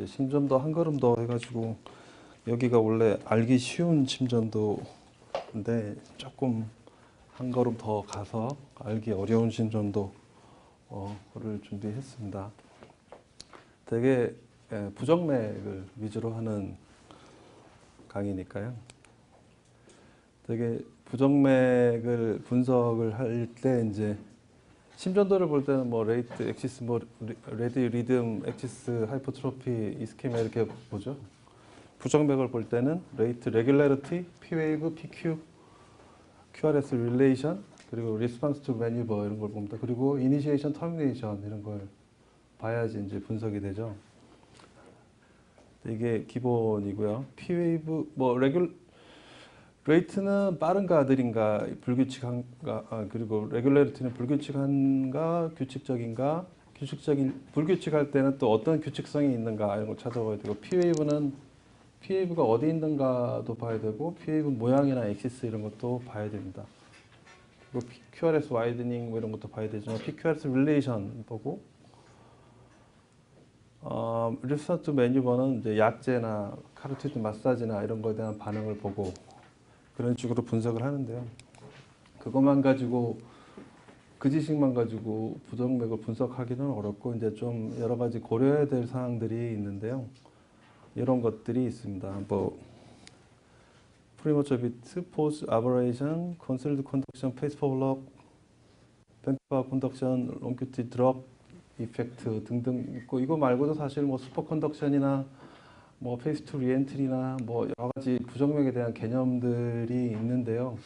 이제 심전도 한 걸음 더 해가지고 여기가 원래 알기 쉬운 심전도인데 조금 한 걸음 더 가서 알기 어려운 심전도 를 준비했습니다. 되게 부정맥을 위주로 하는 강의니까요. 되게 부정맥을 분석을 할 때 이제 심전도를 볼 때는 뭐 레이트, 엑시스, 뭐 레디, 리듬, 엑시스, 하이퍼트로피, 이스케마 이렇게 보죠. 부정맥을 볼 때는 레이트, 레귤러리티, P웨이브, PQ, QRS 릴레이션, 그리고 리스폰스 투 매뉴버 이런 걸 봅니다. 그리고 이니시에이션, 터미네이션 이런 걸 봐야지 이제 분석이 되죠. 이게 기본이고요. P웨이브 뭐 레이트는 빠른가 느린가 불규칙한가 그리고 레귤러리티는 불규칙한가 규칙적인가 불규칙할 때는 또 어떤 규칙성이 있는가 이런 걸 찾아봐야 되고 P웨이브가 어디 있는가도 봐야 되고 P웨이브 모양이나 엑시스 이런 것도 봐야 됩니다. 그리고 QRS 와이드닝 뭐 이런 것도 봐야 되지만 PQRS 릴레이션 보고 리스턴트 매뉴버는 이제 약제나 카로티드 마사지나 이런 거에 대한 반응을 보고 그런 식으로 분석을 하는데요. 그것만 가지고 그 지식만 가지고 부정맥을 분석하기는 어렵고 이제 좀 여러 가지 고려해야 될 사항들이 있는데요. 이런 것들이 있습니다. 뭐 프리머처 비트, 포즈, 아버레이션, 컨설드 컨덕션, 페이스 퍼블럭, 뱅크바 컨덕션, 롱큐티 드롭 이펙트 등등 있고 이거 말고도 사실 뭐 슈퍼 컨덕션이나 뭐 페이스 투 리엔트리나 뭐 여러 가지 부정맥에 대한 개념들이 있는데요.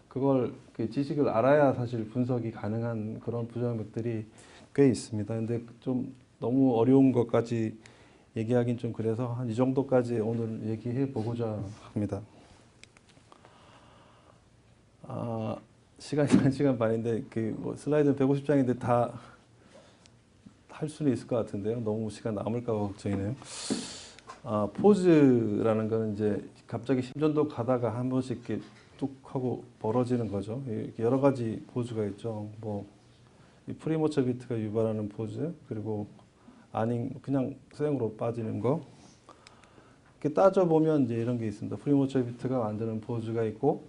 그걸 그 지식을 알아야 사실 분석이 가능한 그런 부정맥들이 꽤 있습니다. 근데 좀 너무 어려운 것까지 얘기하긴 좀 그래서 한 이 정도까지 오늘 얘기해 보고자 합니다. 시간이 1시간 반인데 그 뭐 슬라이드는 150장인데 다 할 수는 있을 것 같은데요. 너무 시간 남을까 봐 걱정이네요. 포즈라는 거는 이제 갑자기 심전도 가다가 한 번씩 이렇게 뚝 하고 벌어지는 거죠. 여러 가지 포즈가 있죠. 뭐 이 프리모처 비트가 유발하는 포즈, 그리고 아닌 그냥 생으로 빠지는 거. 이렇게 따져 보면 이제 이런 게 있습니다. 프리모처 비트가 만드는 포즈가 있고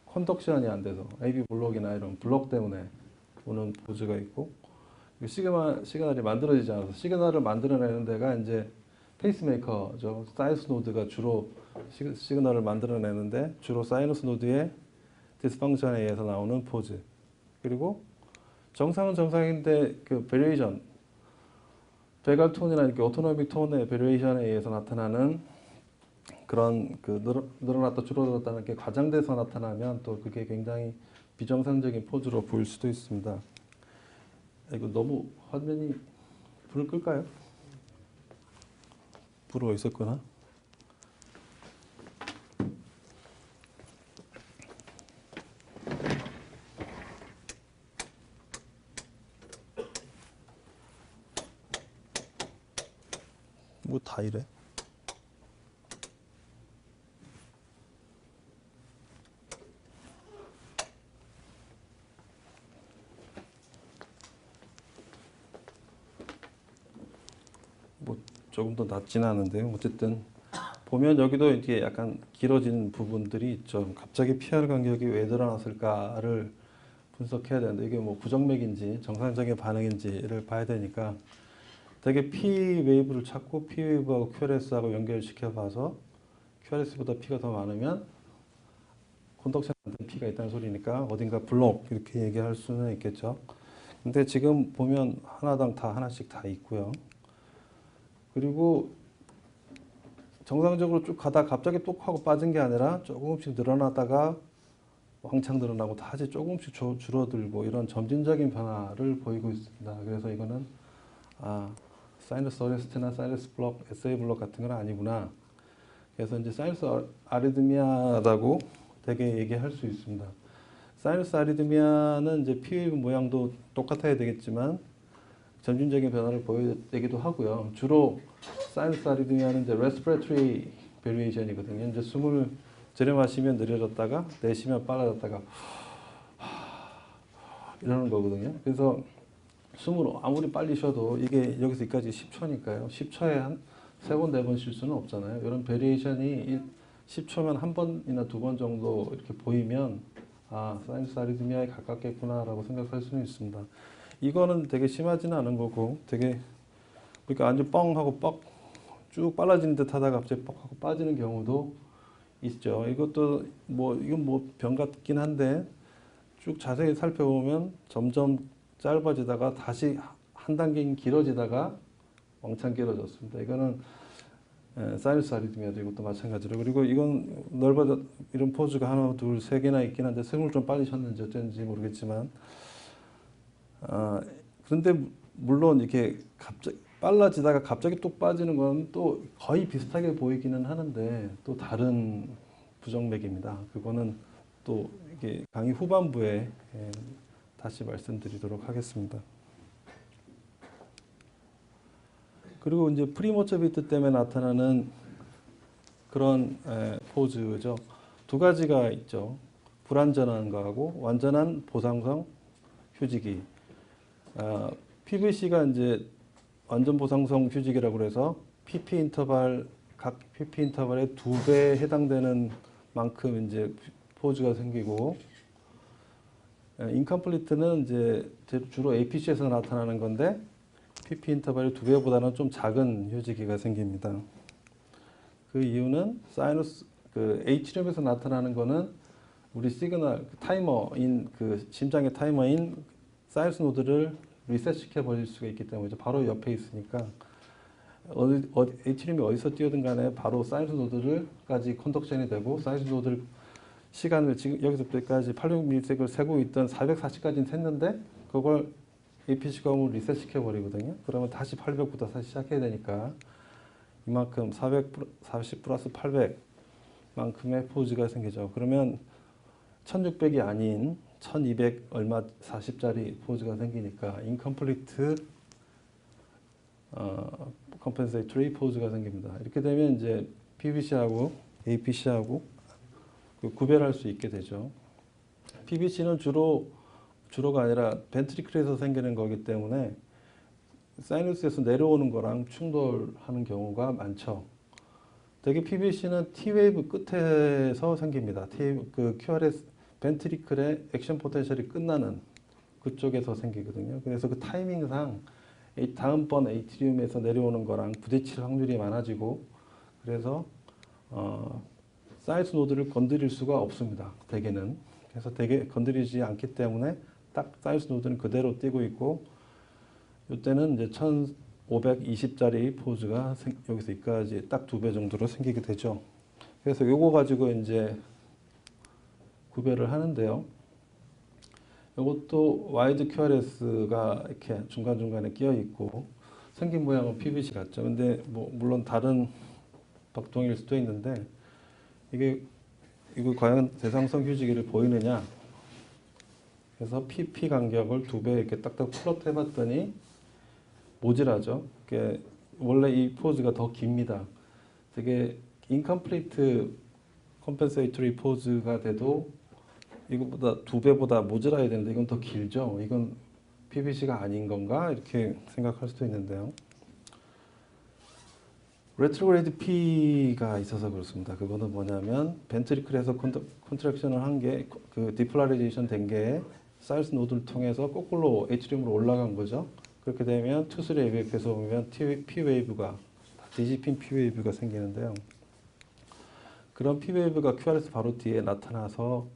컨덕션이 안 돼서 AB 블록이나 이런 블록 때문에 오는 포즈가 있고 시그널이 만들어지지 않아서 시그널을 만들어내는 데가 이제 페이스메이커죠. 사이너스 노드가 주로 시그널을 만들어내는데 주로 사이너스 노드의 디스펑션에 의해서 나오는 포즈. 그리고 정상은 정상인데 그 베리에이션, 베갈 톤이나 이렇게 오토노믹 톤의 베리에이션에 의해서 나타나는 그런 그 늘어났다 줄어들었다는 게 과장돼서 나타나면 또 그게 굉장히 비정상적인 포즈로 보일 수도 있습니다. 이거 너무 화면이 불을 끌까요? 불어 있었구나. 뭐 다 이래? 뭐 조금 더 낫진 않은데요. 어쨌든 보면 여기도 이게 약간 길어진 부분들이 있죠. 갑자기 PR 간격이 왜 늘어났을까를 분석해야 되는데 이게 뭐 부정맥인지 정상적인 반응인지를 봐야 되니까 되게 P 웨이브를 찾고 P 웨이브하고 QRS하고 연결시켜 봐서 QRS보다 P가 더 많으면 컨덕션 안 된 P가 있다는 소리니까 어딘가 블록 이렇게 얘기할 수는 있겠죠. 근데 지금 보면 하나당 다 하나씩 다 있고요. 그리고 정상적으로 쭉 가다 갑자기 뚝 하고 빠진 게 아니라 조금씩 늘어나다가 왕창 늘어나고 다시 조금씩 줄어들고 이런 점진적인 변화를 보이고 있습니다. 그래서 이거는 사이너스 어레스트나 사이너스 블록, SA 블록 같은 건 아니구나. 그래서 이제 사이너스 아리드미아라고 되게 얘기할 수 있습니다. 사이너스 아리드미아는 이제 P웨이브 모양도 똑같아야 되겠지만 점진적인 변화를 보여내기도 하고요. 주로 사이너스 아리드미아는 이제 레스피레토리 베리에이션이거든요. 이제 숨을 들이마시면 느려졌다가 내쉬면 빨라졌다가 이러는 거거든요. 그래서 숨을 아무리 빨리 쉬어도 이게 여기서 여기까지 10초니까요. 10초에 세 번, 네 번 실수는 없잖아요. 이런 베리에이션이 10초면 한 번이나 두 번 정도 이렇게 보이면 아, 사이너스 아리드미아에 가깝겠구나라고 생각할 수는 있습니다. 이거는 되게 심하지는 않은 거고 되게 그러니까 완전 뻥 하고 뻑 쭉 빨라지는 듯 하다가 갑자기 뻑 하고 빠지는 경우도 있죠. 이것도 뭐 이건 뭐 병 같긴 한데 쭉 자세히 살펴보면 점점 짧아지다가 다시 한 단계 길어지다가 왕창 길어졌습니다. 이거는 사이너스 아리드미아도 이것도 마찬가지로 그리고 이건 넓어져 이런 포즈가 하나 둘 세 개나 있긴 한데 숨을 좀 빠지셨는지 어쩐지 모르겠지만 그런데 물론 이렇게 갑자기 빨라지다가 갑자기 뚝 빠지는 건 또 거의 비슷하게 보이기는 하는데 또 다른 부정맥입니다. 그거는 또 이게 강의 후반부에 다시 말씀드리도록 하겠습니다. 그리고 이제 프리모처 비트 때문에 나타나는 그런 포즈죠. 두 가지가 있죠. 불완전한 거하고 완전한 보상성 휴지기. PVC가 이제 완전 보상성 휴지기라고 그래서 PP 인터벌 각 PP 인터벌의 2배에 해당되는 만큼 이제 포즈가 생기고 인컴플리트는 이제 주로 APC에서 나타나는 건데 PP 인터벌의 2배보다는 좀 작은 휴지기가 생깁니다. 그 이유는 사이너스 그 Hlum에서 나타나는 거는 우리 시그널 타이머인 그 심장의 타이머인 사이너스 노드를 리셋 시켜 버릴 수가 있기 때문에 바로 옆에 있으니까 Hlum이 어디서 뛰어든 간에 바로 사이너스 노드를까지 컨덕션이 되고 사이너스 노드를 시간을 지금 여기서부터 여기까지 86ms를 세고 있던 440까지는 샜는데 그걸 APC검으로 리셋 시켜 버리거든요. 그러면 다시 800부터 다시 시작해야 되니까 이만큼 440 플러스 800만큼의 포즈가 생기죠. 그러면 1600이 아닌 1200 얼마 40짜리 포즈가 생기니까 인컴플리트 컴펜세이터리 포즈가 생깁니다. 이렇게 되면 이제 PVC하고 APC하고 구별할 수 있게 되죠. PVC는 주로가 아니라 벤트리클에서 생기는 거기 때문에 사이너스에서 내려오는 거랑 충돌하는 경우가 많죠. 되게 PVC는 T웨이브 끝에서 생깁니다. 그 QRS 벤트리클의 액션 포텐셜이 끝나는 그쪽에서 생기거든요. 그래서 그 타이밍상 다음번 에이트리움에서 내려오는 거랑 부딪힐 확률이 많아지고 그래서 사이너스 노드를 건드릴 수가 없습니다. 대개는. 그래서 대개 건드리지 않기 때문에 딱 사이너스 노드는 그대로 뛰고 있고 이때는 이제 1520짜리 포즈가 여기서 여기까지 딱 2배 정도로 생기게 되죠. 그래서 요거 가지고 이제 구별을 하는데요. 이것도 와이드 QRS가 이렇게 중간중간에 끼어 있고 생긴 모양은 PVC 같죠. 근데 뭐 물론 다른 박동일 수도 있는데 이거 과연 대상성 휴지기를 보이느냐? 그래서 PP 간격을 2배 이렇게 딱딱 플롯 해봤더니 모질하죠. 원래 이 포즈가 더 깁니다. 되게 인컴플리트 컴펜세이터리 포즈가 돼도 이것보다 2배보다 모자라야 되는데 이건 더 길죠. 이건 PVC가 아닌 건가? 이렇게 생각할 수도 있는데요. 레트로그레이드 P가 있어서 그렇습니다. 그거는 뭐냐면 벤트리클에서 컨트랙션을 한 게 그 디폴라리제이션 된 게 사이너스 노드를 통해서 거꾸로 H림으로 올라간 거죠. 그렇게 되면 투슬의 ABF에서 보면 P웨이브가 뒤집힌 P웨이브가 생기는데요. 그런 P웨이브가 QRS 바로 뒤에 나타나서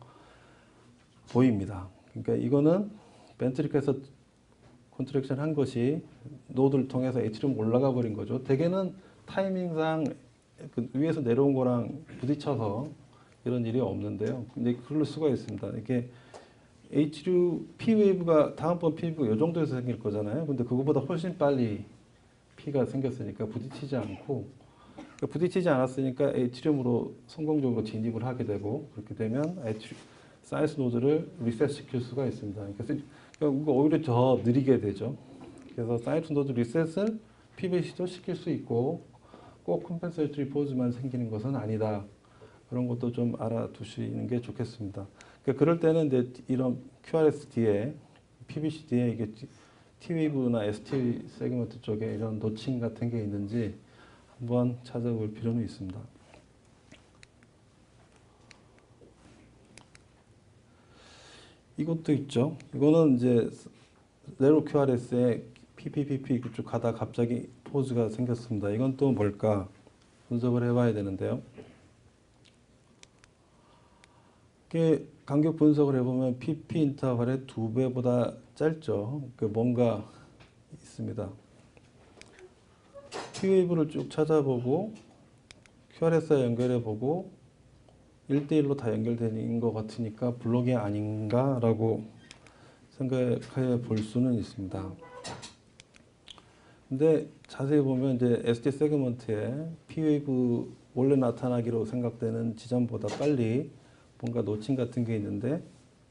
보입니다. 그러니까 이거는 벤트리클에서 컨트랙션 한 것이 노드를 통해서 H룸 올라가 버린 거죠. 대개는 타이밍상 그 위에서 내려온 거랑 부딪혀서 이런 일이 없는데요. 근데 그럴 수가 있습니다. 이게 H류 P웨이브가 다음번 P웨이브가 이 정도에서 생길 거잖아요. 근데 그거보다 훨씬 빨리 P가 생겼으니까 부딪히지 않고 그러니까 부딪히지 않았으니까 H룸으로 성공적으로 진입을 하게 되고 그렇게 되면 사이너스 노드를 리셋 시킬 수가 있습니다. 그러니까 오히려 더 느리게 되죠. 그래서 사이너스 노드 리셋을 PVC도 시킬 수 있고 꼭 컴펜세이터리 포즈만 생기는 것은 아니다. 그런 것도 좀 알아두시는 게 좋겠습니다. 그러니까 그럴 때는 이제 이런 QRS 뒤에 PVC 뒤에 이게 T웨이브나 ST 세그먼트 쪽에 이런 노칭 같은 게 있는지 한번 찾아볼 필요는 있습니다. 이것도 있죠. 이거는 이제 네로 QRS에 PPPP 쭉 가다 갑자기 포즈가 생겼습니다. 이건 또 뭘까 분석을 해봐야 되는데요. 이게 간격 분석을 해보면 PP 인터벌의 2배보다 짧죠. 뭔가 있습니다. P웨이브를 쭉 찾아보고 QRS와 연결해보고 1대1로 다 연결되는 것 같으니까 블록이 아닌가라고 생각해 볼 수는 있습니다. 근데 자세히 보면 이제 SD 세그먼트에 P웨이브 원래 나타나기로 생각되는 지점보다 빨리 뭔가 놓친 같은 게 있는데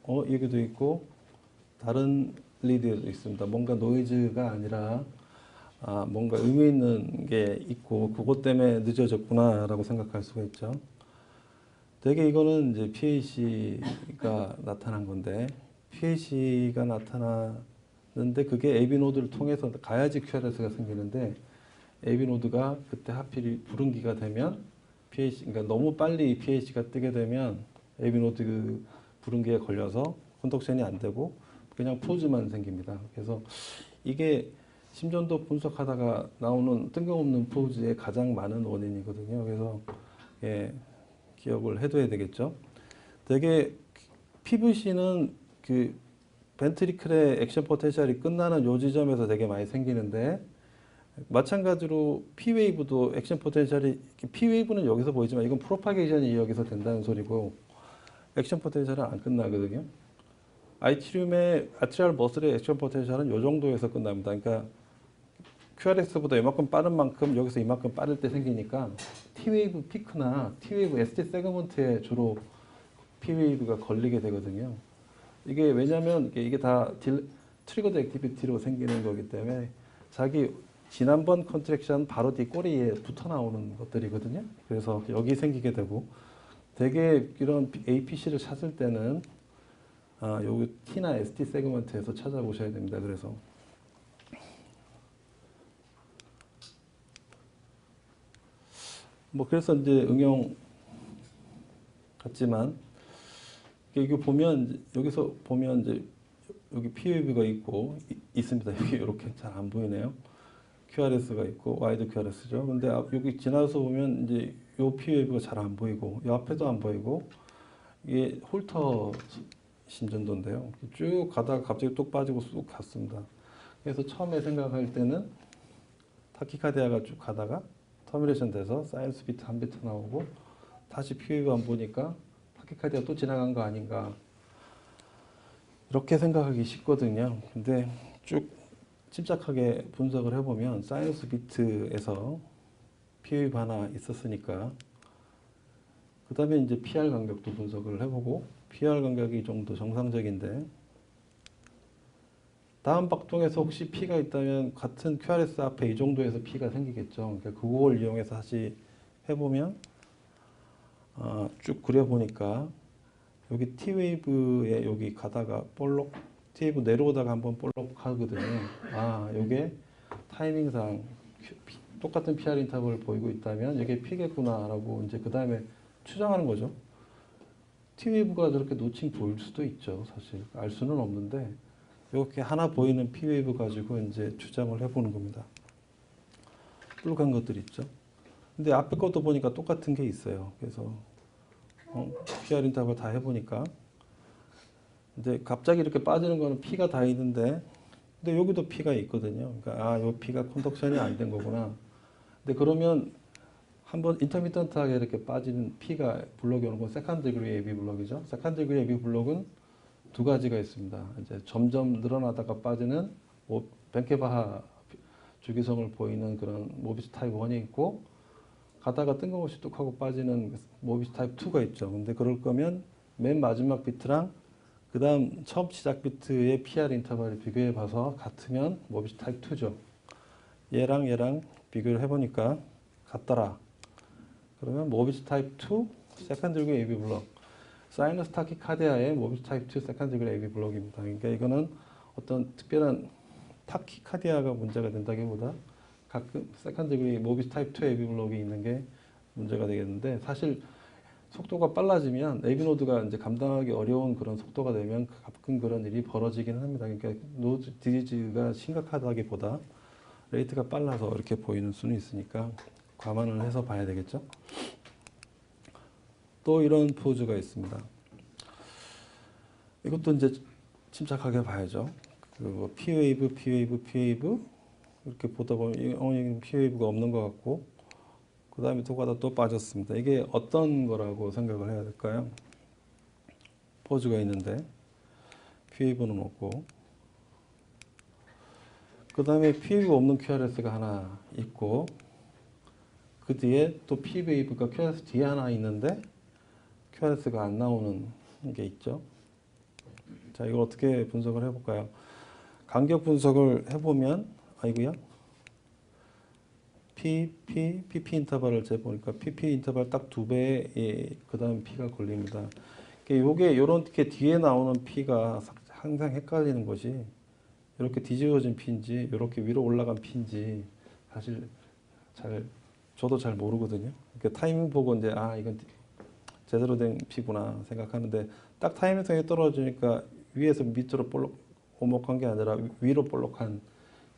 여기도 있고 다른 리드에도 있습니다. 뭔가 노이즈가 아니라 뭔가 의미 있는 게 있고 그것 때문에 늦어졌구나라고 생각할 수가 있죠. 대개 이거는 이제 PAC가 나타난 건데 PAC가 나타나는데 그게 AB 노드를 통해서 가야지 QRS가 생기는데 AB 노드가 그때 하필 불응기가 되면 PAC 그러니까 너무 빨리 PAC가 뜨게 되면 AB 노드 그 불응기에 걸려서 컨덕션이 안 되고 그냥 포즈만 생깁니다. 그래서 이게 심전도 분석하다가 나오는 뜬금없는 포즈의 가장 많은 원인이거든요. 그래서 기억을 해둬야 되겠죠. 되게 PVC는 그 벤트리클의 액션 포텐셜이 끝나는 요 지점에서 되게 많이 생기는데 마찬가지로 P웨이브도 액션 포텐셜이 P웨이브는 여기서 보이지만 이건 프로파게이션이 여기서 된다는 소리고 액션 포텐셜은 안 끝나거든요. 아이트리움의 아트리얼 머슬의 액션 포텐셜은 요 정도에서 끝납니다. 그러니까 QRS보다 이만큼 빠른 만큼 여기서 이만큼 빠를 때 생기니까 T웨이브 피크나 T웨이브 SD 세그먼트에 주로 P웨이브가 걸리게 되거든요. 이게 왜냐면 이게 다 트리거드 액티비티로 생기는 거기 때문에 자기 지난번 컨트랙션 바로 뒤 꼬리에 붙어 나오는 것들이거든요. 그래서 여기 생기게 되고 되게 이런 APC를 찾을 때는 여기 T나 SD 세그먼트에서 찾아보셔야 됩니다. 그래서 그래서 이제 응용 같지만 이거 보면 여기서 보면 이제 여기 P웨이브가 있고 있습니다. 여기 이렇게 잘 안 보이네요. QRS가 있고 와이드 QRS죠. 근데 여기 지나서 보면 이제 요 P웨이브가 잘 안 보이고 요 앞에도 안 보이고 이게 홀터 심전도인데요. 쭉 가다가 갑자기 뚝 빠지고 쑥 갔습니다. 그래서 처음에 생각할 때는 타키카디아가 쭉 가다가 터미네이션 돼서 사이너스 비트 한 비트 나오고 다시 P웨이브 안 보니까 타키카디아 또 지나간 거 아닌가 이렇게 생각하기 쉽거든요. 근데 쭉 침착하게 분석을 해보면 사이너스 비트에서 P웨이브 하나 있었으니까 그 다음에 이제 PR 간격도 분석을 해보고 PR 간격이 좀 더 정상적인데 다음 박동에서 혹시 P가 있다면 같은 QRS 앞에 이 정도에서 P가 생기겠죠. 그러니까 그걸 이용해서 다시 해보면 쭉 그려보니까 여기 T웨이브에 여기 가다가 볼록 T웨이브 내려오다가 한번 볼록 하거든요. 이게 타이밍상 똑같은 PR 인터벌을 보이고 있다면 이게 P겠구나라고 이제 그 다음에 추정하는 거죠. T웨이브가 저렇게 노칭 보일 수도 있죠. 사실 알 수는 없는데 이렇게 하나 보이는 P웨이브 가지고 이제 추정을 해보는 겁니다. 뿔간 것들 있죠. 근데 앞에 것도 보니까 똑같은 게 있어요. 그래서 PR 인터벌 다 해보니까 이제 갑자기 이렇게 빠지는 거는 P가 다 있는데 근데 여기도 P가 있거든요. 그러니까 요 P가 컨덕션이 안 된 거구나. 근데 그러면 한번 인터미턴트하게 이렇게 빠지는 P가 블록이 오는 건 세컨드 디그리 AB 블록이죠. 세컨드 디그리 AB 블록은 두 가지가 있습니다. 이제 점점 늘어나다가 빠지는 벤케바하 주기성을 보이는 그런 모비스 타입 1이 있고 가다가 뜬금없이 뚝 하고 빠지는 모비스 타입 2가 있죠. 근데 그럴 거면 맨 마지막 비트랑 그 다음 처음 시작 비트의 PR 인터벌을 비교해 봐서 같으면 모비스 타입 2죠. 얘랑 비교를 해보니까 같더라. 그러면 모비스 타입 2 세컨드 디그리 AB 블록 사이너스 타키카디아의 모비스 타입 2 세컨드 디그리 AB 블록입니다. 그러니까 이거는 어떤 특별한 타키카디아가 문제가 된다기보다 가끔 세컨드 디그리 모비스 타입 2 AB 블록이 있는 게 문제가 되겠는데 사실 속도가 빨라지면 AB 노드가 이제 감당하기 어려운 그런 속도가 되면 가끔 그런 일이 벌어지긴 합니다. 그러니까 노드 디지즈가 심각하다기보다 레이트가 빨라서 이렇게 보이는 수는 있으니까 감안을 해서 봐야 되겠죠. 또 이런 포즈가 있습니다. 이것도 이제 침착하게 봐야죠. 그 P웨이브, P웨이브, P웨이브 이렇게 보다 보면 P웨이브가 없는 것 같고 그 다음에 또 가다 또 빠졌습니다. 이게 어떤 거라고 생각을 해야 될까요? 포즈가 있는데 P웨이브는 없고 그 다음에 P웨이브 없는 QRS가 하나 있고 그 뒤에 또 P웨이브가 QRS 뒤에 하나 있는데 QRS가 안 나오는 게 있죠. 자, 이걸 어떻게 분석을 해볼까요? 간격 분석을 해보면 아이고야 PP 인터벌을 재보니까 PP 인터벌 딱 2배에 그 다음 P가 걸립니다. 요게 요렇게 뒤에 나오는 P가 항상 헷갈리는 것이 이렇게 뒤집어진 P인지 이렇게 위로 올라간 P인지 사실 저도 잘 모르거든요. 그러니까 타이밍 보고 이제 이건 제대로 된 P구나 생각하는데 딱 타이밍성이 떨어지니까 위에서 밑으로 볼록 오목한 게 아니라 위로 볼록한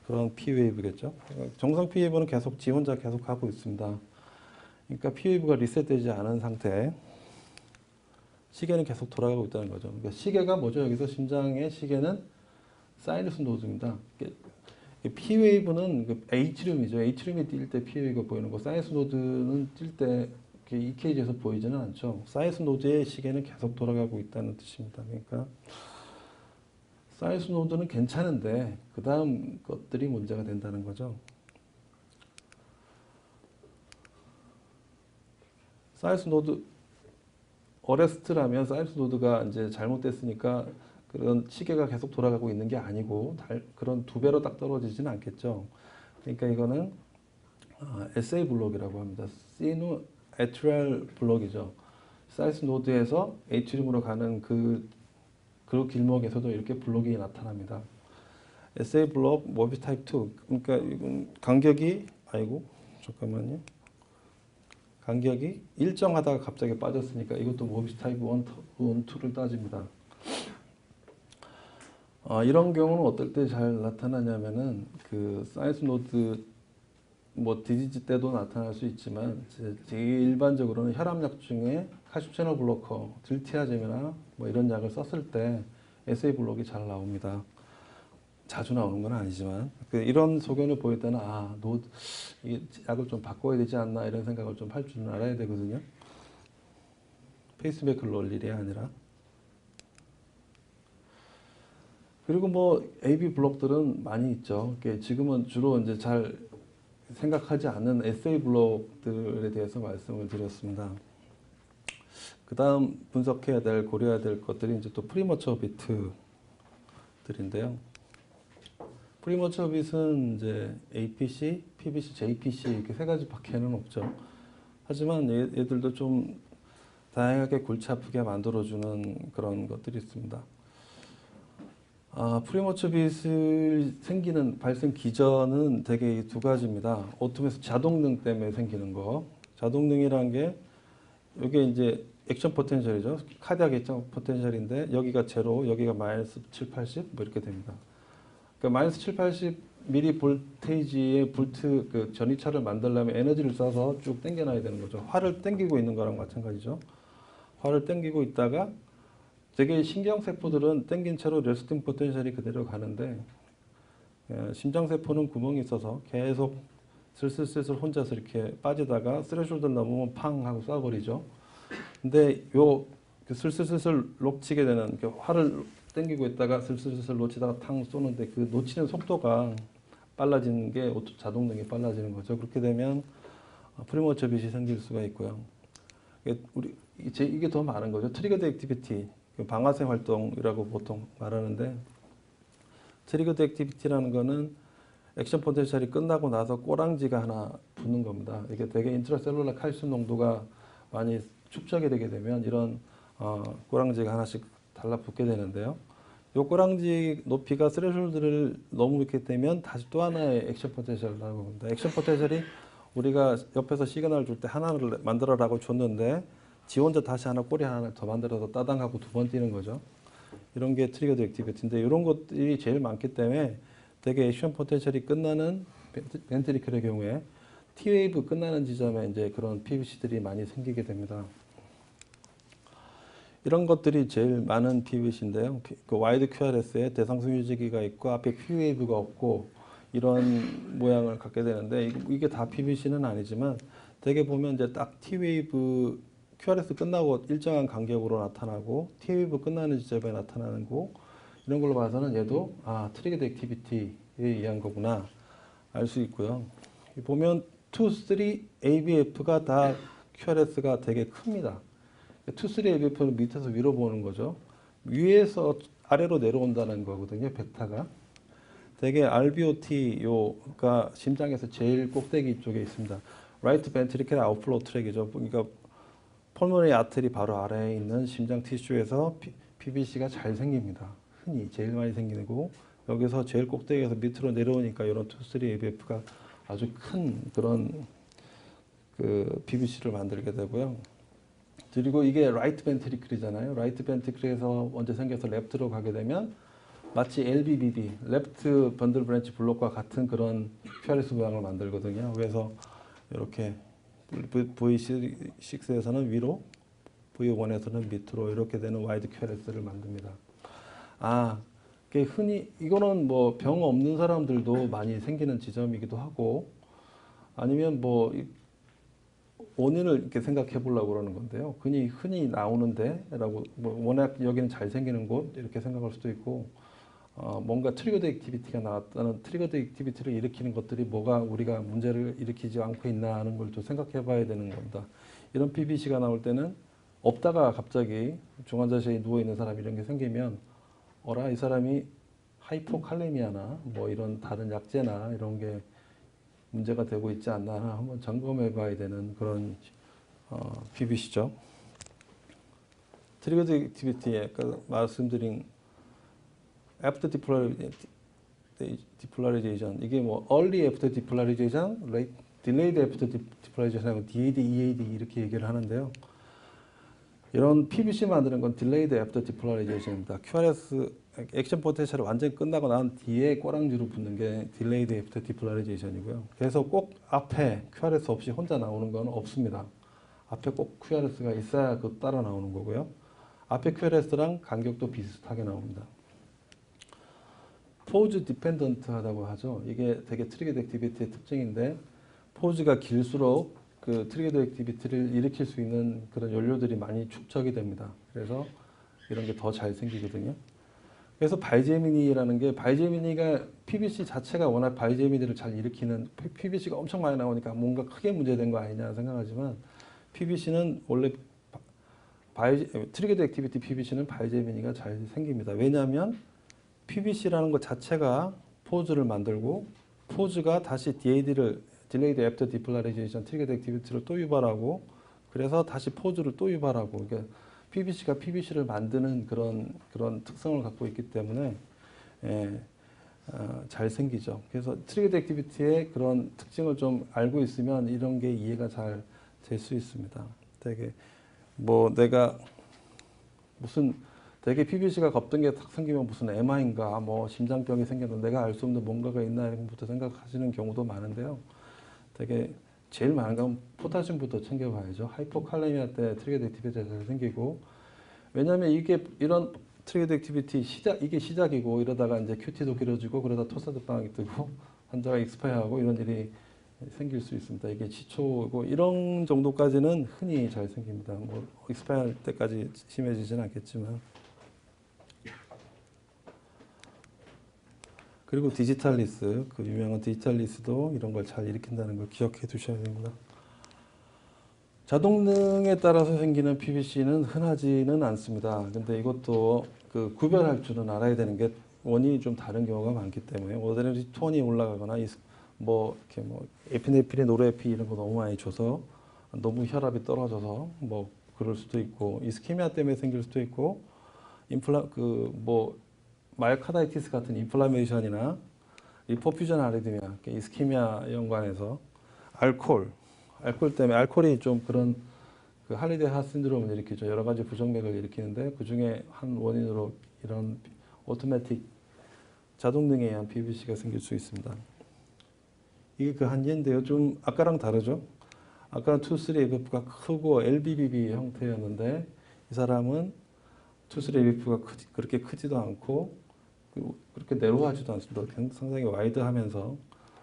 그런 P웨이브겠죠. 정상 P웨이브는 계속 지 혼자 계속 가고 있습니다. 그러니까 P웨이브가 리셋되지 않은 상태 시계는 계속 돌아가고 있다는 거죠. 그러니까 시계가 뭐죠? 여기서 심장의 시계는 사이너스 노드입니다. P웨이브는 H룸이죠. H룸이 뛸 때 P웨이브가 보이는 거, 사이너스 노드는 뛸 때 EKG에서 보이지는 않죠. 사이너스 노드의 시계는 계속 돌아가고 있다는 뜻입니다. 그러니까 사이너스 노드는 괜찮은데 그 다음 것들이 문제가 된다는 거죠. 사이너스 노드 어레스트라면 사이너스 노드가 이제 잘못됐으니까 그런 시계가 계속 돌아가고 있는 게 아니고 그런 2배로 딱 떨어지지는 않겠죠. 그러니까 이거는 SA 블록이라고 합니다. 시누 에트랄 블록이죠. 사이너스 노드에서 H룸으로 가는 그 길목에서도 이렇게 블록이 나타납니다. SA 블록 모비스 타입 2. 그러니까 이건 간격이 잠깐만요. 간격이 일정하다가 갑자기 빠졌으니까 이것도 모비스 타입 1, 2를 따집니다. 이런 경우는 어떨 때 잘 나타나냐면은 그 사이너스 노드 디지즈 때도 나타날 수 있지만 제일 일반적으로는 혈압약 중에 칼슘 채널 블로커, 딜티아젬이나 이런 약을 썼을 때 SA 블록이 잘 나옵니다. 자주 나오는 건 아니지만 이런 소견을 보일 때는 이 약을 좀 바꿔야 되지 않나 이런 생각을 좀 할 줄은 알아야 되거든요. 페이스메이커를 넣을 일이 아니라. 그리고 AB 블록들은 많이 있죠. 지금은 주로 이제 잘 생각하지 않는 SA 블록들에 대해서 말씀을 드렸습니다. 그 다음 분석해야 될, 고려해야 될 것들이 이제 또 프리머처 비트들인데요. 프리머처 bit은 이제 APC, PBC, JPC 이렇게 3가지밖에는 없죠. 하지만 얘들도 좀 다양하게 골치 아프게 만들어주는 그런 것들이 있습니다. 프리머처 bit이 발생 기전은 대개 이 2가지입니다. 오토메이션 자동능 때문에 생기는 거. 자동능이란 게 이게 이제 액션 포텐셜이죠. 카디악 액션 포텐셜인데 여기가 제로, 여기가 마이너스 7, 80 이렇게 됩니다. 그러니까 마이너스 7, 80 미리 볼테이지의 볼트 전이차를 만들려면 에너지를 써서 쭉 당겨놔야 되는 거죠. 활을 당기고 있는 거랑 마찬가지죠. 활을 당기고 있다가 되게 신경세포들은 당긴 채로 레스팅 포텐셜이 그대로 가는데 심장세포는 구멍이 있어서 계속 슬슬슬슬 혼자서 이렇게 빠지다가 스레숄더 넘으면 팡 하고 쏴버리죠. 근데 슬슬슬슬 놓치게 되는 활을 당기고 있다가 슬슬슬슬 놓치다가 탕 쏘는데 그 놓치는 속도가 빨라지는 게 자동능이 빨라지는 거죠. 그렇게 되면 프리머처 bit이 생길 수가 있고요. 이게 더 많은 거죠. 트리거드 액티비티, 방아쇠 활동이라고 보통 말하는데 트리거드 액티비티라는 거는 액션 포텐셜이 끝나고 나서 꼬랑지가 하나 붙는 겁니다. 이게 되게 인트라셀룰라 칼슘 농도가 많이 축적이 되게 되면 이런 꼬랑지가 하나씩 달라붙게 되는데요. 요 꼬랑지 높이가 스레솔드를 넘게 되면 다시 또 하나의 액션 포텐셜을 나오고 봅니다. 액션 포텐셜이 우리가 옆에서 시그널 줄 때 하나를 만들어라고 줬는데 지 혼자 다시 하나 꼬리 하나 더 만들어서 따당하고 두 번 뛰는 거죠. 이런 게 트리거드 액티비티인데 이런 것들이 제일 많기 때문에 되게 액션 포텐셜이 끝나는 벤트리클의 경우에 T웨이브 끝나는 지점에 이제 그런 PVC들이 많이 생기게 됩니다. 이런 것들이 제일 많은 PVC인데요. 그 와이드 QRS에 대상성 유지기가 있고 앞에 Q웨이브가 없고 이런 모양을 갖게 되는데 이게 다 PVC는 아니지만 대개 보면 이제 딱 T웨이브 QRS 끝나고 일정한 간격으로 나타나고 T웨이브 끝나는 지점에 나타나는 거 이런 걸로 봐서는 얘도 트리거드 액티비티에 의한 거구나 알 수 있고요. 보면 2, 3, ABF가 다 QRS가 되게 큽니다. 2, 3, ABF는 밑에서 위로 보는 거죠. 위에서 아래로 내려온다는 거거든요. 베타가. 되게 RBOT가 심장에서 제일 꼭대기 쪽에 있습니다. 라이트 벤트리클 아웃플로우 트랙이죠. 그러니까 펄모너리 아트리 바로 아래에 있는 심장 티슈에서 PVC가 잘 생깁니다. 흔히 제일 많이 생기고 여기서 제일 꼭대기에서 밑으로 내려오니까 이런 2, 3, ABF가 아주 큰 그런 그 PVC를 만들게 되고요. 그리고 이게 라이트 벤트리클이잖아요. 라이트 벤트리클에서 먼저 생겨서 레프트로 가게 되면 마치 LBBB, 레프트 번들 브랜치 블록과 같은 그런 QRS 모양을 만들거든요. 그래서 이렇게 V6에서는 위로, V1에서는 밑으로 이렇게 되는 와이드 QRS를 만듭니다. 흔히 이거는 뭐 병 없는 사람들도 많이 생기는 지점이기도 하고 아니면 뭐 원인을 이렇게 생각해 보려고 그러는 건데요. 흔히 나오는데라고 뭐 워낙 여기는 잘 생기는 곳 이렇게 생각할 수도 있고 뭔가 트리거드 액티비티가 나왔다는 트리거드 액티비티를 일으키는 것들이 뭐가 우리가 문제를 일으키지 않고 있나 하는 걸 또 생각해 봐야 되는 겁니다. 이런 PVC가 나올 때는 없다가 갑자기 중환자실에 누워 있는 사람 이런 게 생기면 이 사람이 하이포칼레미아나 뭐 이런 다른 약제나 이런 게 문제가 되고 있지 않나 한번 점검해 봐야 되는 그런 PVC죠. 트리거드 액티비티에 아까 말씀드린 애프터 디폴라리제이션 이게 뭐 early 애프터 디폴라리제이션, delayed 애프터 디폴라리제이션하고 DAD, EAD 이렇게 얘기를 하는데요. 이런 PVC 만드는 건 delayed 애프터 디폴라리제이션입니다. QRS 액션 포텐셜이 완전히 끝나고 난 뒤에 꼬랑지로 붙는 게 delayed 애프터 디폴라리제이션이고요. 그래서 꼭 앞에 QRS 없이 혼자 나오는 건 없습니다. 앞에 꼭 QRS가 있어야 그 따라 나오는 거고요. 앞에 QRS랑 간격도 비슷하게 나옵니다. 포즈 디펜던트하다고 하죠. 이게 되게 트리거드 액티비티의 특징인데 포즈가 길수록 그 트리거드 액티비티를 일으킬 수 있는 그런 연료들이 많이 축적이 됩니다. 그래서 이런 게 더 잘 생기거든요. 그래서 바이제미니라는 게 바이제미니가 PVC 자체가 워낙 바이제미니를 잘 일으키는 PVC가 엄청 많이 나오니까 뭔가 크게 문제된 거 아니냐 생각하지만 PVC는 원래 트리거드 액티비티 PVC는 바이제미니가 잘 생깁니다. 왜냐하면 PVC라는 것 자체가 포즈를 만들고 포즈가 다시 DAD를 Delayed After Depolarization 트리거드 액티비티를 또 유발하고 그래서 다시 포즈를 또 유발하고 그러니까 PVC가 PVC를 만드는 그런 특성을 갖고 있기 때문에 잘 생기죠. 그래서 트리거드 액티비티의 그런 특징을 좀 알고 있으면 이런 게 이해가 잘 될 수 있습니다. 되게 뭐 내가 무슨 되게 PVC가 겁든 게 딱 생기면 무슨 MI인가 뭐 심장병이 생겼는데 내가 알 수 없는 뭔가가 있나 이런 것부터 생각하시는 경우도 많은데요. 되게 제일 많은 건 포타슘부터 챙겨봐야죠. 하이포칼레미아 때 트리거드 액티비티가 잘 생기고 왜냐하면 이런 트리거드 액티비티 이게 시작이고 이러다가 이제 QT도 길어지고 그러다 토사드 방이 뜨고 환자가 익스파이어하고 이런 일이 생길 수 있습니다. 이게 지초고 이런 정도까지는 흔히 잘 생깁니다. 뭐 익스파이어 할 때까지 심해지지는 않겠지만 그리고 디지탈리스 그 유명한 디지탈리스도 이런 걸 잘 일으킨다는 걸 기억해 두셔야 됩니다. 자동등에 따라서 생기는 PVC는 흔하지는 않습니다. 근데 이것도 그 구별할 줄은 알아야 되는 게 원인이 좀 다른 경우가 많기 때문에 어드레날린 톤이 올라가거나 뭐 이렇게 뭐 에피네프린, 노르에피 이런 거 너무 많이 줘서 너무 혈압이 떨어져서 뭐 그럴 수도 있고 이스케미아 때문에 생길 수도 있고 마이오카다이티스 같은 인플라메이션이나 리포퓨전 아리드미아, 이스케미아 연관해서 알코올 때문에 알코올이 좀 그런 그 할리데이 하트 신드롬을 일으키죠. 여러 가지 부정맥을 일으키는데 그 중에 한 원인으로 이런 오토매틱 자동등에 의한 PVC가 생길 수 있습니다. 이게 그 한계인데요. 좀 아까랑 다르죠. 아까는 2,3AF가 크고 LBBB 형태였는데 이 사람은 2,3AF가 그렇게 크지도 않고 그렇게 내로하지도 않습니다. 상당히 와이드하면서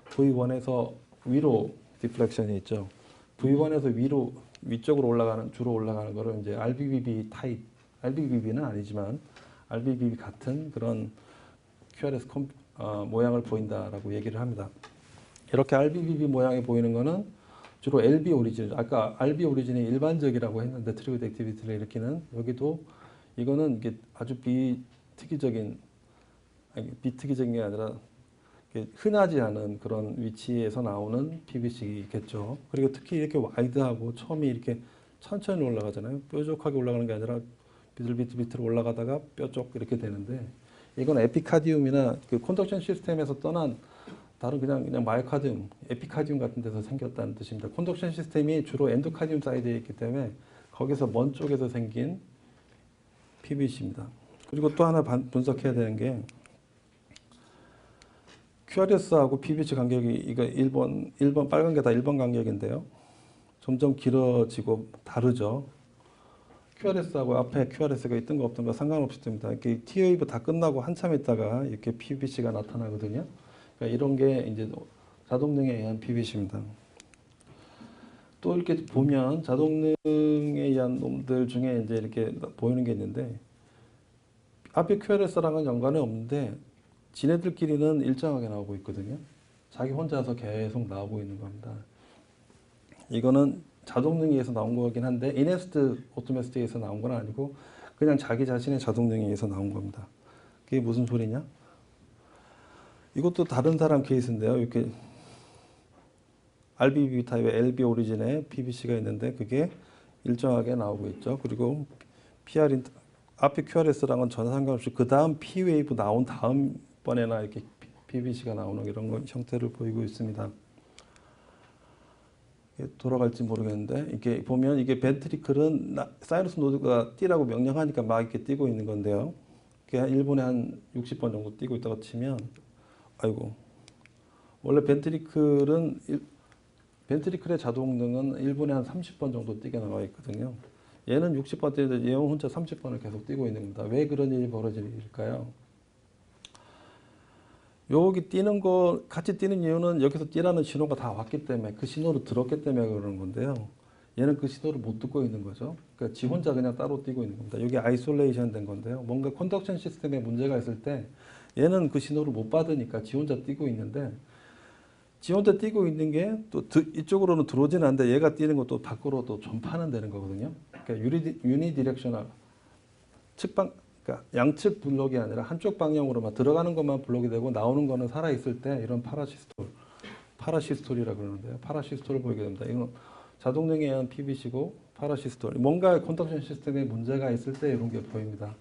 V1에서 위로 디플렉션이 있죠. V1에서 위로 위쪽으로 올라가는 주로 올라가는 거를 이제 RBBB 타입, RBBB는 아니지만 RBBB 같은 그런 QRS 모양을 보인다라고 얘기를 합니다. 이렇게 RBBB 모양이 보이는 거는 주로 LB 오리진, 아까 RB 오리진이 일반적이라고 했는데 트리거드 액티비티를 일으키는 여기도 이거는 이게 아주 비특이적인 게 아니라 흔하지 않은 그런 위치에서 나오는 PVC겠죠. 그리고 특히 이렇게 와이드하고 처음이 이렇게 천천히 올라가잖아요. 뾰족하게 올라가는 게 아니라 비틀비틀 올라가다가 뾰족 이렇게 되는데 이건 에피카디움이나 그 컨덕션 시스템에서 떠난 다른 그냥 마이오카디움, 에피카디움 같은 데서 생겼다는 뜻입니다. 컨덕션 시스템이 주로 엔도카디움 사이드에 있기 때문에 거기서 먼 쪽에서 생긴 PVC입니다. 그리고 또 하나 분석해야 되는 게 QRS하고 PVC 간격이 이거 1번 빨간 게 다 1번 간격인데요. 점점 길어지고 다르죠. QRS하고 앞에 QRS가 있던 거 없던 거 상관없이 됩니다. 이렇게 T웨이브 다 끝나고 한참 있다가 이렇게 PVC가 나타나거든요. 그러니까 이런 게 이제 자동능에 의한 PVC입니다. 또 이렇게 보면 자동능에 의한 놈들 중에 이제 이렇게 보이는 게 있는데 앞에 QRS랑은 연관이 없는데 지네들끼리는 일정하게 나오고 있거든요. 자기 혼자서 계속 나오고 있는 겁니다. 이거는 자동능에서 나온 거긴 한데 이네스트 오토매스틱에서 나온 건 아니고 그냥 자기 자신의 자동능에서 나온 겁니다. 그게 무슨 소리냐? 이것도 다른 사람 케이스인데요. 이렇게 RBB 타입의 LB 오리진의 PVC가 있는데 그게 일정하게 나오고 있죠. 그리고 PR 앞에 QRS랑은 전혀 상관없이 그 다음 P웨이브 나온 다음 번에나 이렇게 PVC가 나오는 이런 형태를 보이고 있습니다. 돌아갈지 모르겠는데 이렇게 보면 이게 벤트리클은 사이너스 노드가 뛰라고 명령하니까 막 이렇게 뛰고 있는 건데요. 그게 한 1분에 한 60번 정도 뛰고 있다고 치면 아이고 원래 벤트리클의 자동능은 1분에 한 30번 정도 뛰게 나와 있거든요. 얘는 60번 뛰는데 얘는 혼자 30번을 계속 뛰고 있는 겁니다. 왜 그런 일이 벌어질까요? 여기 뛰는 거 같이 뛰는 이유는 여기서 뛰라는 신호가 다 왔기 때문에 그 신호를 들었기 때문에 그러는 건데요. 얘는 그 신호를 못 듣고 있는 거죠. 그러니까 지 혼자 그냥 따로 뛰고 있는 겁니다. 여기 아이솔레이션 된 건데요. 뭔가 컨덕션 시스템에 문제가 있을 때 얘는 그 신호를 못 받으니까 지 혼자 뛰고 있는데 지 혼자 뛰고 있는 게 또 이쪽으로는 들어오지는 않는데 얘가 뛰는 것도 밖으로 또 전파는 되는 거거든요. 그러니까 유니디렉셔널 그러니까 양측 블록이 아니라 한쪽 방향으로만 들어가는 것만 블록이 되고 나오는 거는 살아있을 때 이런 파라시스톨이라고 그러는데요. 파라시스톨을 보이게 됩니다. 이건 자동능에 의한 PVC고 파라시스톨. 뭔가 컨덕션 시스템에 문제가 있을 때 이런 게 보입니다.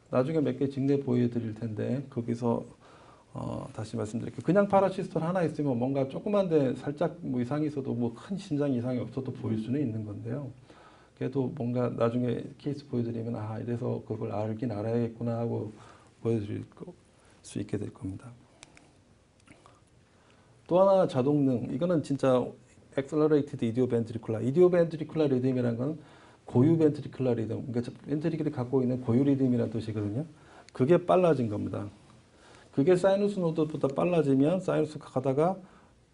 나중에 몇 개 직내 보여드릴 텐데 거기서 다시 말씀드릴게요. 그냥 파라시스톨 하나 있으면 뭔가 조그만 데 살짝 뭐 이상이 있어도 뭐 큰 심장 이상이 없어도 보일 수는 있는 건데요. 그래도 뭔가 나중에 케이스 보여드리면 아 이래서 그걸 알긴 알아야겠구나 하고 보여드릴 수 있게 될 겁니다. 또 하나 자동능 이거는 진짜 accelerated 이디오벤트리쿨라 리듬이라는 건 고유 벤트리쿨라 리듬 그러니까 벤트리클이 갖고 있는 고유 리듬이라는 뜻이거든요. 그게 빨라진 겁니다. 그게 사이누스 노드보다 빨라지면 사이누스가 가다가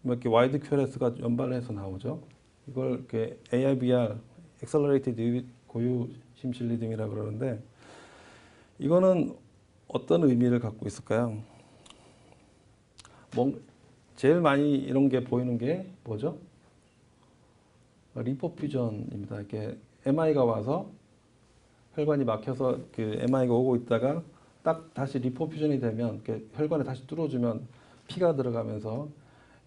뭐 이렇게 와이드 QRS가 연발해서 나오죠. 이걸 이렇게 AIBR Accelerated 고유 심실 리듬이라고 그러는데 이거는 어떤 의미를 갖고 있을까요? 제일 많이 이런 게 보이는 게 뭐죠? 리포퓨전입니다. 이렇게 MI가 와서 혈관이 막혀서 그 MI가 오고 있다가 딱 다시 리포퓨전이 되면 이렇게 혈관에 다시 뚫어주면 피가 들어가면서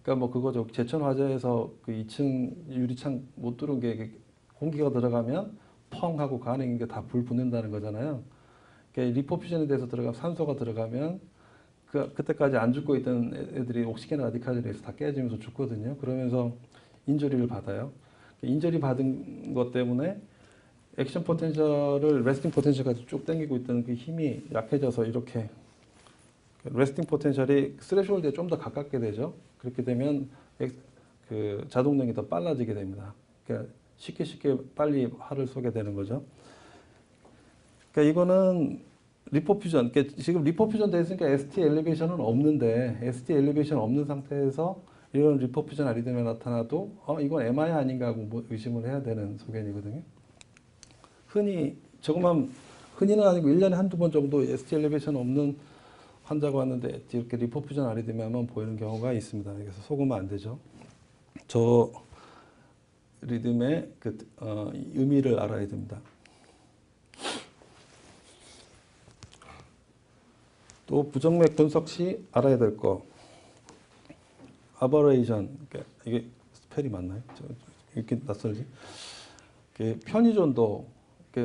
그러니까 뭐 그거죠. 제천 화재에서 그 2층 유리창 못 뚫은 게 공기가 들어가면 펑 하고 그 안에 있는 게 다 불 붙는다는 거잖아요. 리포퓨전에 대해서 들어가면 산소가 들어가면 그때까지 안 죽고 있던 애들이 옥시겐 라디칼에 의해서 다 깨지면서 죽거든요. 그러면서 인저리를 받아요. 인저리 받은 것 때문에 액션 포텐셜을 레스팅 포텐셜까지 쭉 당기고 있던 그 힘이 약해져서 이렇게 레스팅 포텐셜이 스레시홀드에 좀 더 가깝게 되죠. 그렇게 되면 그 자동력이 더 빨라지게 됩니다. 그러니까 쉽게 빨리 활을 쏘게 되는 거죠. 그러니까 이거는 리포퓨전, 그러니까 지금 리포퓨전 돼 있으니까 ST 엘리베이션은 없는데 ST 엘리베이션 없는 상태에서 이런 리포퓨전 아리드미아 나타나도 이건 MI 아닌가 하고 뭐 의심을 해야 되는 소견이거든요. 흔히는 아니고 1년에 한두 번 정도 ST 엘리베이션 없는 환자가 왔는데 이렇게 리포퓨전 아리드미아만 보이는 경우가 있습니다. 그래서 속으면 안 되죠. 저 리듬의 의미를 알아야 됩니다. 또 부정맥 분석 시 알아야 될 거. 아버레이션, 그러니까 이게 스펠이 맞나요? 이렇게 낯설지? 편의전도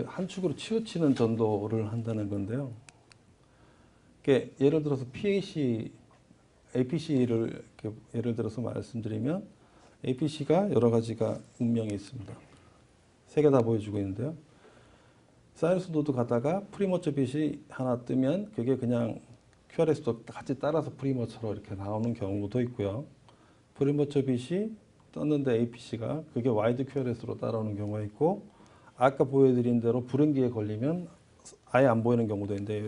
한 축으로 치우치는 전도를 한다는 건데요. 예를 들어서 PAC, APC를 예를 들어서 말씀드리면 APC가 여러 가지가 운명이 있습니다. 세 개 다 보여주고 있는데요. 사이너스 노드 가다가 프리머처 빛이 하나 뜨면 그게 그냥 QRS도 같이 따라서 프리머처로 이렇게 나오는 경우도 있고요. 프리머처 빛이 떴는데 APC가 그게 와이드 QRS로 따라오는 경우가 있고, 아까 보여드린 대로 불응기에 걸리면 아예 안 보이는 경우도 있는데,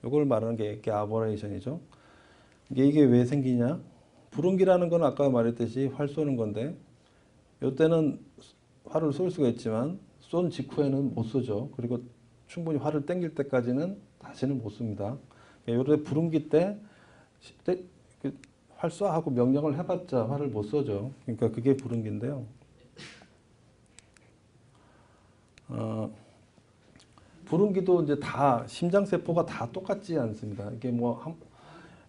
이걸 말하는 게 아버레이션이죠. 이게 왜 생기냐? 불응기라는 건 아까 말했듯이 활 쏘는 건데, 이때는 활을 쏠 수가 있지만 쏜 직후에는 못 쏘죠. 그리고 충분히 활을 땡길 때까지는 다시는 못 씁니다. 요때 불응기 때 활 쏴 하고 명령을 해봤자 활을 못 쏘죠. 그러니까 그게 불응기인데요. 불응기도 이제 다 심장세포가 다 똑같지 않습니다. 이게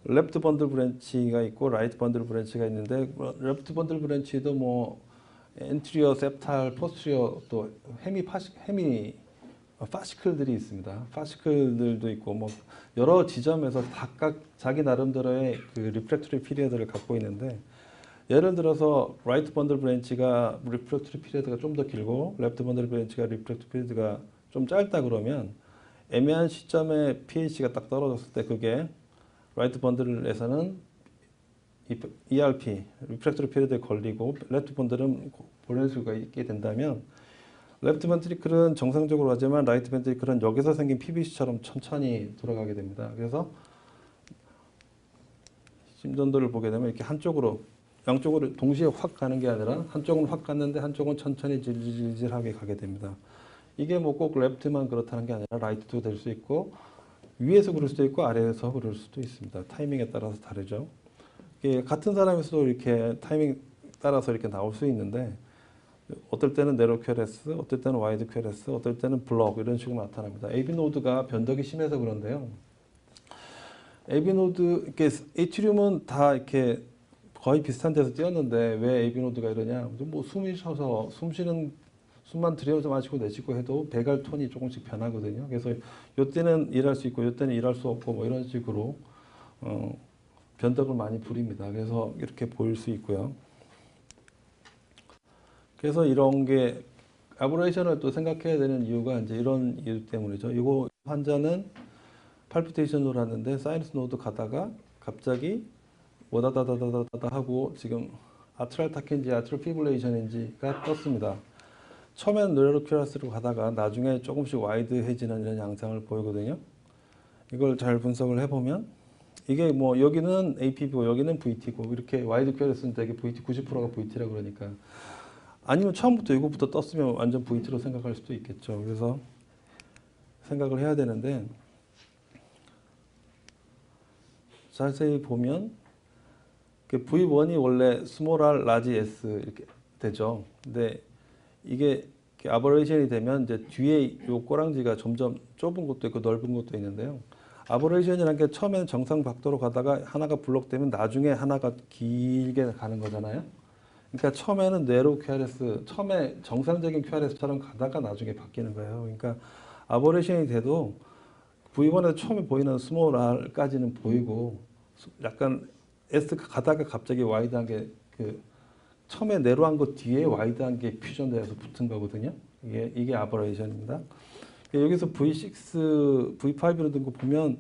레프트 번들 브랜치가 있고 라이트 번들 브랜치가 있는데, 레프트 번들 브랜치도 엔트리어, 셉탈, 포스트리어, 또 파시클들이 있습니다. 파시클들도 있고 여러 지점에서 각각 자기 나름대로의 그 리프렉터리 피리어드를 갖고 있는데, 예를 들어서 라이트 번들 브랜치가 리프렉터리 피리어드가 좀 더 길고 레프트 번들 브랜치가 리프렉터리 피리어드가 좀 짧다 그러면 애매한 시점에 pH가 딱 떨어졌을 때 그게 라이트 번들에서는 ERP, 리프렉터리 피리어드에 걸리고 레프트 번들은 보낼 수가 있게 된다면, 레프트 벤트리클은 정상적으로 하지만 라이트 벤트리클은 여기서 생긴 PVC처럼 천천히 돌아가게 됩니다. 그래서 심전도를 보게 되면 이렇게 양쪽으로 동시에 확 가는 게 아니라 한쪽은 확 갔는데 한쪽은 천천히 질질질하게 가게 됩니다. 이게 꼭 레프트만 그렇다는 게 아니라 라이트도 될 수 있고, 위에서 그럴 수도 있고 아래에서 그럴 수도 있습니다. 타이밍에 따라서 다르죠. 같은 사람에서도 이렇게 타이밍 따라서 이렇게 나올 수 있는데, 어떨 때는 네로 QRS, 어떨 때는 와이드 QRS, 어떨 때는 블럭, 이런 식으로 나타납니다. AB 노드가 변덕이 심해서 그런데요. AB 노드, 에이트리움은 다 이렇게 거의 비슷한 데서 뛰었는데 왜 AB 노드가 이러냐? 숨이 쉬어서 숨만 들여서 마시고 내쉬고 해도 배갈 톤이 조금씩 변하거든요. 그래서 이때는 일할 수 있고 이때는 일할 수 없고 이런 식으로 변덕을 많이 부립니다. 그래서 이렇게 보일 수 있고요. 그래서 이런 게 아브레이션을 또 생각해야 되는 이유가 이제 이런 이유 때문이죠. 이거 환자는 팔피테이션으로 하는데 사이너스 노드 가다가 갑자기 와다다다다다 하고 지금 아트랄 타키인지 아트랄 피블레이션인지가 떴습니다. 처음에는 노래로 큐라스로 가다가 나중에 조금씩 와이드해지는 이런 양상을 보이거든요. 이걸 잘 분석을 해보면 이게 여기는 APB고 여기는 VT고, 이렇게 와이드 큐라스는 되게 VT 90%가 VT라고 그러니까, 아니면 처음부터 이거부터 떴으면 완전 VT로 생각할 수도 있겠죠. 그래서 생각을 해야 되는데, 자세히 보면 V1이 원래 스몰 r, 라지 s 이렇게 되죠. 근데 이게 아버레이션이 되면 이제 뒤에 요 꼬랑지가 점점 좁은 것도 있고 넓은 것도 있는데요. 아버레이션이라는 게 처음에는 정상 각도로 가다가 하나가 블록되면 나중에 하나가 길게 가는 거잖아요. 그러니까 처음에는 네로 QRS, 처음에 정상적인 QRS처럼 가다가 나중에 바뀌는 거예요. 그러니까 아버레이션이 돼도 V1에서 처음에 보이는 스몰 r까지는 보이고 약간 S 가다가 갑자기 와이드한 게 그 처음에 내려간 거 뒤에 와이드한 게 퓨전돼서 붙은 거거든요. 이게 아버레이션입니다. 여기서 V6, V5로 든 거 보면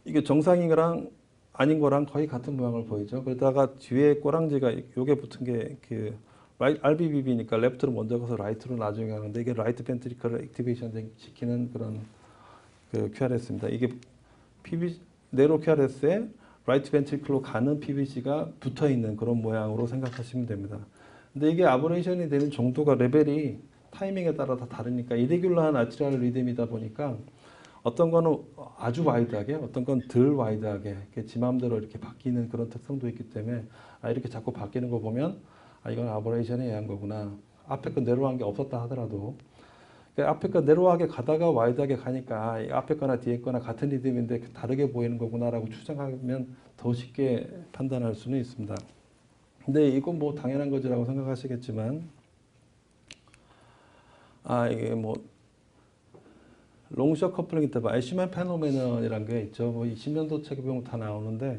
이게 정상인 거랑 아닌 거랑 거의 같은 모양을 보이죠. 그러다가 뒤에 꼬랑지가 요게 붙은 게 그 RBBB니까 레프트로 먼저 가서 라이트로 나중에 가는데 이게 라이트 벤트리클을 액티베이션 시키는 그런 그 QRS입니다. 이게 네로 QRS에 라이트 벤트리클로 가는 PVC가 붙어 있는 그런 모양으로 생각하시면 됩니다. 근데 이게 아버레이션이 되는 정도가 레벨이 타이밍에 따라 다 다르니까 이레귤러한 아트리얼 리듬이다 보니까 어떤 거는 아주 와이드하게, 어떤 건 덜 와이드하게 지 마음대로 이렇게 바뀌는 그런 특성도 있기 때문에 이렇게 자꾸 바뀌는 거 보면 이건 아버레이션에 의한 거구나. 앞에 거 내려간 게 없었다 하더라도 앞에 거 내려가게 가다가 와이드하게 가니까 앞에 거나 뒤에 거나 같은 리듬인데 다르게 보이는 거구나라고 추정하면 더 쉽게 판단할 수는 있습니다. 근데 이건 뭐 당연한 거지라고 생각하시겠지만 이게 뭐 롱숏 커플링 인터벌, 애쉬만 페노메넌이라는 게 있죠. 뭐 20년도 책에 보면 다 나오는데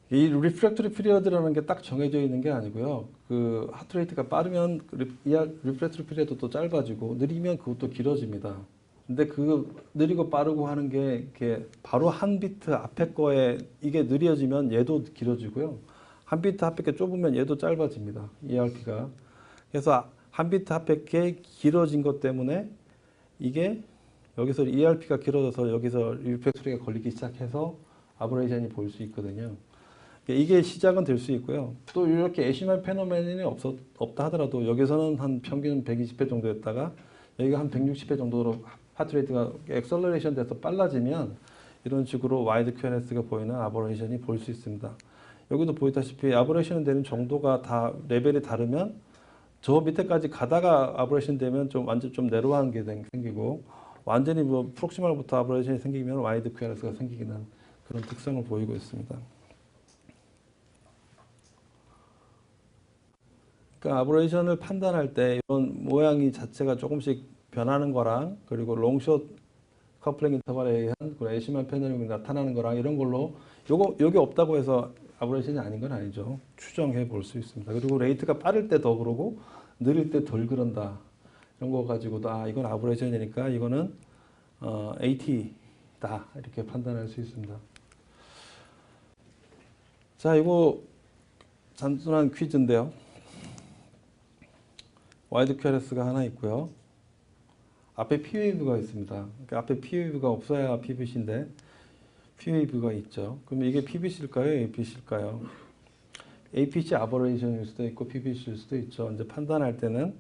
이 리프렉터리 피리어드라는 게 딱 정해져 있는 게 아니고요. 그 하트레이트가 빠르면 리프렉터리 피리어드도 짧아지고 느리면 그것도 길어집니다. 근데 그 느리고 빠르고 하는 게 이렇게 바로 한 비트 앞에 거에 이게 느려지면 얘도 길어지고요. 한 비트 앞에 게 좁으면 얘도 짧아집니다. ERP가. 그래서 한 비트 앞에 게 길어진 것 때문에 이게 여기서 ERP가 길어져서 여기서 리프렉터리가 걸리기 시작해서 아버레이션이 보일 수 있거든요. 이게 시작은 될 수 있고요. 또 이렇게 애쉬만 페노메넌이 없다 하더라도 여기서는 한 평균 120회 정도였다가 여기가 한 160회 정도로 하트레이트가 액셀러레이션 돼서 빨라지면 이런 식으로 와이드 QRS가 보이는 아버레이션이 보일 수 있습니다. 여기도 보이다시피 아버레이션 되는 정도가 다 레벨이 다르면 저 밑에까지 가다가 아버레이션 되면 좀 완전 좀 내려가는 게 생기고 완전히 뭐 프록시멀부터 아버레이션이 생기면 와이드 QRS가 생기는 그런 특성을 보이고 있습니다. 그러니까 아버레이션을 판단할 때 이런 모양이 자체가 조금씩 변하는 거랑 그리고 롱숏 커플링 인터벌에 의한 애쉬만 패널이 나타나는 거랑 이런 걸로 요게 없다고 해서 아버레이션이 아닌 건 아니죠. 추정해 볼 수 있습니다. 그리고 레이트가 빠를 때 더 그러고 느릴 때 덜 그런다. 이런 거 가지고도 이건 아버레이션이니까 이거는 AT다 이렇게 판단할 수 있습니다. 자, 이거 단순한 퀴즈인데요. 와이드 QRS가 하나 있고요. 앞에 P웨이브가 있습니다. 그러니까 앞에 P웨이브가 없어야 PVC인데 P웨이브가 있죠. 그럼 이게 PVC일까요? APC일까요? APC 아버레이션일 수도 있고 PVC일 수도 있죠. 이제 판단할 때는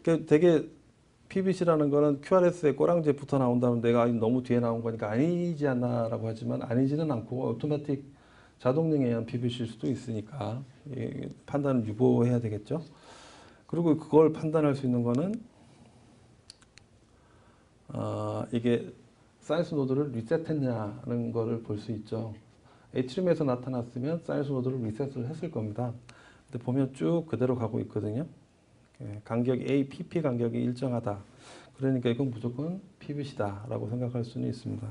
되게 PVC라는 거는 QRS에 꼬랑지에 나온다면 내가 너무 뒤에 나온 거니까 아니지 않나라고 하지만 아니지는 않고 오토매틱 자동링에 의한 PVC일 수도 있으니까 판단을 유보해야 되겠죠. 그리고 그걸 판단할 수 있는 거는 이게 사이언스 노드를 리셋했냐는 거를 볼 수 있죠. H림에서 나타났으면 사이언스 노드를 리셋을 했을 겁니다. 근데 보면 쭉 그대로 가고 있거든요. 간격이 PP 간격이 일정하다. 그러니까 이건 무조건 PVC다라고 생각할 수는 있습니다.